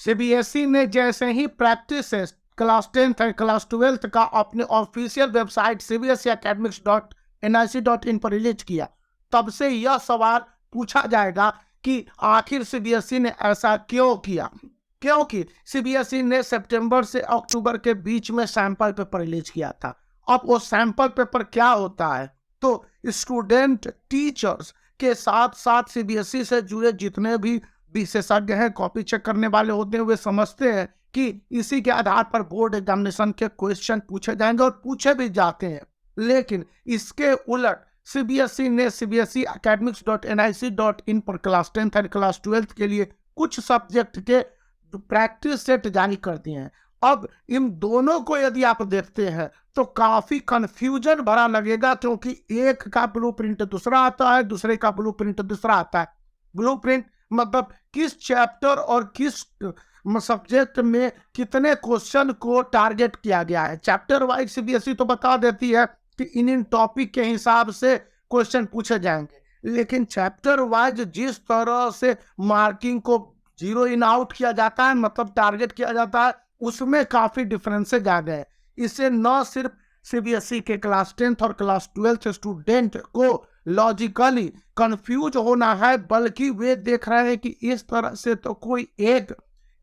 CBSE ने जैसे ही practice class 10th और क्लास 12th का अपने ऑफिशियल वेबसाइट cbseacademics.nic.in पर रिलीज किया, तब से यह सवाल पूछा जाएगा कि आखिर सीबीएसई ने ऐसा क्यों किया। क्योंकि सीबीएसई ने सितंबर से अक्टूबर के बीच में सैंपल पेपर रिलीज किया था। अब वो सैंपल पेपर क्या होता है, तो स्टूडेंट, टीचर्स के साथ साथ सीबीएसई से जुड़े जितने भी विशेषज्ञ हैं, कॉपी चेक करने वाले होते हैं, वे समझते हैं कि इसी के आधार पर बोर्ड एग्जामिनेशन के क्वेश्चन पूछे जाएंगे और पूछे भी जाते हैं। लेकिन इसके उलट सीबीएसई ने cbseacademics.nic.in पर क्लास 10th और क्लास 12th के लिए कुछ सब्जेक्ट के प्रैक्टिस सेट जारी कर दिए हैं। अब इन दोनों को यदि आप देखते हैं तो काफी कंफ्यूजन भरा लगेगा, क्योंकि एक का ब्लूप्रिंट दूसरा आता है, दूसरे का ब्लूप्रिंट दूसरा आता है। ब्लूप्रिंट मतलब किस चैप्टर और किस सब्जेक्ट में कितने क्वेश्चन को टारगेट किया गया है। चैप्टर वाइज सीबीएसई तो बता देती है कि इन टॉपिक के हिसाब से क्वेश्चन पूछे जाएंगे, लेकिन चैप्टर वाइज जिस तरह से मार्किंग को जीरो इन आउट किया जाता है, मतलब टारगेट किया जाता है, उसमें काफी डिफरेंसेज आ गए। इससे न सिर्फ सीबीएसई के क्लास 10th और क्लास 12th स्टूडेंट को लॉजिकली कंफ्यूज होना है, बल्कि वे देख रहे हैं कि इस तरह से तो कोई एक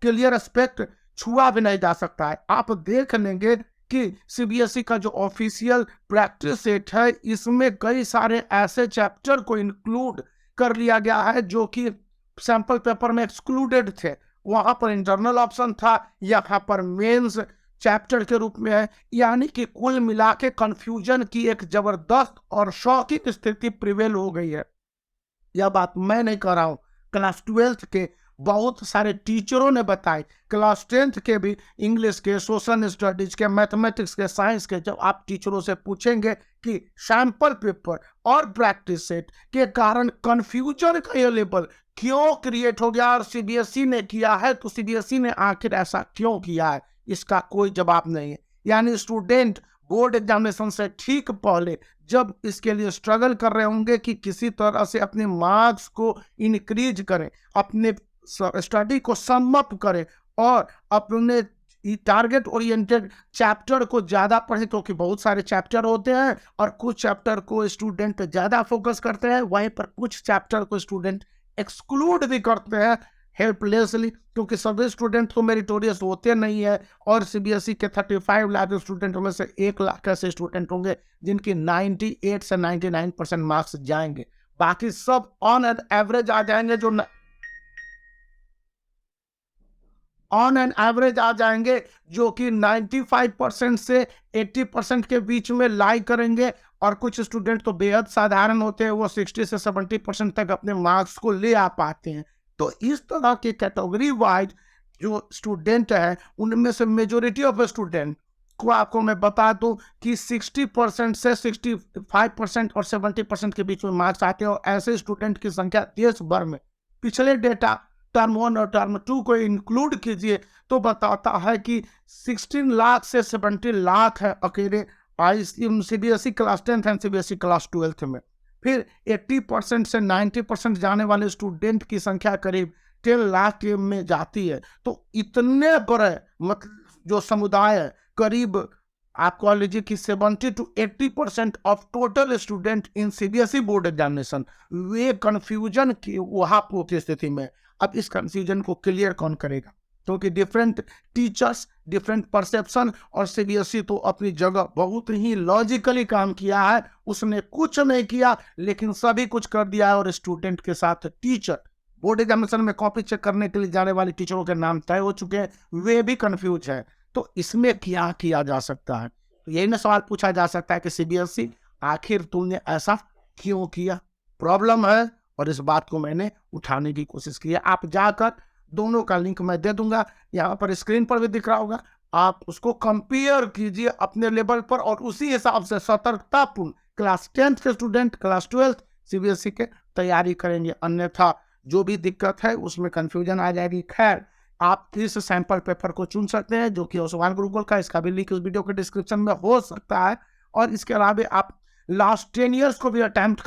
क्लियर एस्पेक्ट छुआ भी नहीं जा सकता है। आप देख लेंगे कि सीबीएसई का जो ऑफिशियल प्रैक्टिस सेट है, इसमें कई सारे ऐसे चैप्टर को इंक्लूड कर लिया गया है जो कि सैंपल पेपर में एक्सक्लूडेड थे। वहां पर इंटरनल ऑप्शन था, यहाँ पर मेंस चैप्टर के रूप में है। यानी कि कुल मिला के कंफ्यूजन की एक जबरदस्त और शॉकिंग स्थिति प्रिवेल हो गई है। यह बात मैं नहीं कर रहा हूं, क्लास 12th के बहुत सारे टीचरों ने बताई, क्लास 10th के भी, इंग्लिश के, सोशल स्टडीज के, मैथमेटिक्स के, साइंस के। जब आप टीचरों से पूछेंगे कि सैंपल पेपर और प्रैक्टिस सेट के कारण कंफ्यूजन का ये लेवल क्यों क्रिएट हो गया और सीबीएसई ने किया है, तो सीबीएसई ने आखिर ऐसा क्यों किया है, इसका कोई जवाब नहीं है। यानी स्टूडेंट बोर्ड एग्जामिनेशन से ठीक पहले जब इसके लिए स्ट्रगल कर रहे होंगे कि किसी तरह से अपने मार्क्स को इंक्रीज करें, अपने स्टडी को सम अप करें और अपने टारगेट ओरिएंटेड चैप्टर को ज़्यादा पढ़े, क्योंकि बहुत सारे चैप्टर होते हैं और कुछ चैप्टर को स्टूडेंट ज़्यादा फोकस करते हैं, वहीं पर कुछ चैप्टर को स्टूडेंट एक्सक्लूड भी करते हैं हेल्पलेसली, क्योंकि सभी स्टूडेंट तो मेरिटोरियस होते नहीं है। और सीबीएसई के 35 लाख स्टूडेंटों में से 1 लाख ऐसे स्टूडेंट होंगे जिनकी 98 से 99% मार्क्स जाएंगे, बाकी सब ऑन एन एवरेज आ जाएंगे, जो ऑन एन एवरेज आ जाएंगे, जो कि 95% से 80% के बीच में लाई करेंगे। और कुछ स्टूडेंट तो बेहद साधारण होते हैं, वो 60 से 70% तक अपने मार्क्स को ले आ पाते हैं। तो इस तरह की कैटेगरी वाइज जो स्टूडेंट है, उनमें से मेजोरिटी ऑफ स्टूडेंट को आपको मैं बता दूं कि 60% से 65% और 70% के बीच में मार्क्स आते हैं। और ऐसे स्टूडेंट की संख्या देश भर में, पिछले डेटा टर्म 1 और टर्म 2 को इंक्लूड कीजिए तो बताता है कि 16 लाख से 70 लाख है अकेले CBSE class 10th and CBSE class 12th में। फिर 80% से 90% जाने वाले स्टूडेंट की संख्या करीब 10 लाख में जाती है। तो इतने बड़े मतलब जो समुदाय है, करीब आप कह लीजिए कि 70 to 80% of total student in CBSE board examination, way confusion की वहां की स्थिति में। अब इस कंफ्यूजन को क्लियर कौन करेगा, क्योंकि डिफरेंट टीचर्स, डिफरेंट परसेप्शन, और सीबीएसई तो अपनी जगह बहुत ही लॉजिकली काम किया है। उसने कुछ नहीं किया लेकिन सभी कुछ कर दिया है, और स्टूडेंट के साथ टीचर, बोर्ड एग्जामिनेशन में कॉपी चेक करने के लिए जाने वाले टीचरों के नाम तय हो चुके हैं, वे भी कंफ्यूज है। तो इसमें क्या किया जा सकता है, तो यही ना सवाल पूछा जा सकता है कि सीबीएसई आखिर तुमने ऐसा क्यों किया। प्रॉब्लम है और इस बात को मैंने उठाने की कोशिश की है। आप जाकर दोनों का लिंक मैं दे दूंगा, यहाँ पर स्क्रीन पर भी दिख रहा होगा, आप उसको कंपेयर कीजिए अपने लेवल पर और उसी हिसाब से सतर्कतापूर्ण क्लास 10th के स्टूडेंट क्लास 12th सीबीएसई के तैयारी करेंगे। अन्यथा जो भी दिक्कत है उसमें कंफ्यूजन आ जाएगी। खैर, आप इस सैंपल पेपर को चुन सकते हैं जो कि ओसवाल गुरुकुल का, इसका भी लिंक उस वीडियो के डिस्क्रिप्शन में हो सकता है। और इसके अलावा आप लास्ट 10 ईयर्स को भी अटेम्प्ट